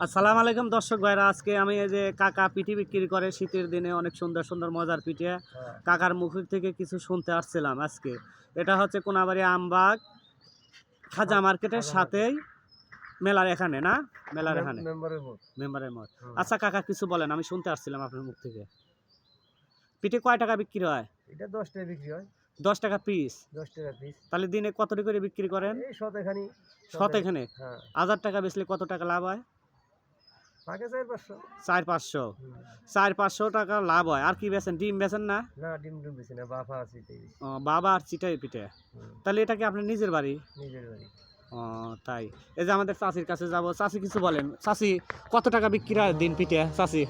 আসসালামু আলাইকুম দর্শক ভাইরা, আজকে আমি এই যে কাকা পিঠে বিক্রি করে শীতের দিনে অনেক সুন্দর সুন্দর মজার পিঠে কাকার মুখ থেকে কিছু শুনতে আসছিলাম। আজকে এটা হচ্ছে কোনাবাড়ি আমবাগ খাজা মার্কেটের সাথেই মেলার এখানে না, মেলার এখানে মেম্বারের মোড়। আচ্ছা কাকা কিছু বলেন, আমি শুনতে আসছিলাম আপনার মুখ থেকে। পিঠে কয় টাকা বিক্রি হয়? এটা 10 টাকা বিক্রি হয়। 10 টাকা পিস? 10 টাকা পিস। তাহলে দিনে কত করে বিক্রি করেন? এই শতখানি। শতখানি? হ্যাঁ। 1000 টাকা বেচলে কত টাকা লাভ হয়? থাকে 4-500। 4-500? 4-500 টাকা লাভ হয়। আর কি বেচেন? ডিম বেচেন না? না, ডিম বেচি না, বাফা আর চিটাই বেচি। ও, বাবা আর চিটাই পিঠে। তাহলে এটা কি আপনার নিজের বাড়ি? নিজের বাড়ি। ও তাই। এই যে আমাদের চাচির কাছে যাব, চাচি কিছু বলেন। চাচি কত টাকা বিক্রি হয় দিন পিঠে? চাচি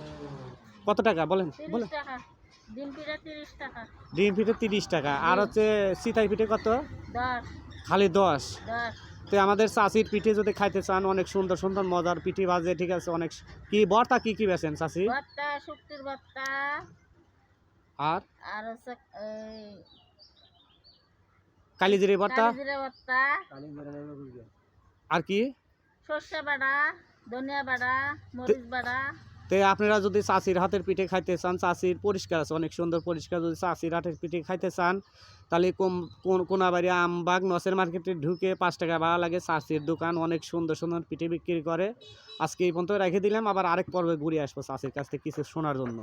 কত টাকা বলেন? 30 টাকা ডিম পিঠে, 30 টাকা ডিম পিঠে 30 টাকা। আর হচ্ছে চিটাই পিঠে কত? 10। খালি 10? 10। তো আমাদের চাচির পিঠে যদি খাইতে চান, অনেক সুন্দর সুন্দর মজার পিঠে বাজে, ঠিক আছে। অনেক কি ভর্তা কি বেচেন চাচি? ভর্তা, শুক্তির ভর্তা, আর আর হচ্ছে কালিজিরা ভর্তা, কালিজিরা ভর্তা, আর কি সর্ষে বাটা, ধনিয়া বাটা, মরিচ বাটা। তো আপনারা যদি চাচির হাতের পিঠে খাইতে চান, চাচির পরিষ্কার আছে, অনেক সুন্দর পরিষ্কার। যদি চাচির হাতের পিঠে খাইতে চান, তাহলে কোনাবাড়ি আমবাগ নসের মার্কেটে ঢুকে 5 টাকা ভাড়া লাগে। চাচির দোকান, অনেক সুন্দর সুন্দর পিঠে বিক্রি করে। আজকে এই পর্যন্ত রেখে দিলাম, আবার আরেক পর্বে ঘুরে আসবো চাচির কাছ থেকে কিছু শোনার জন্য।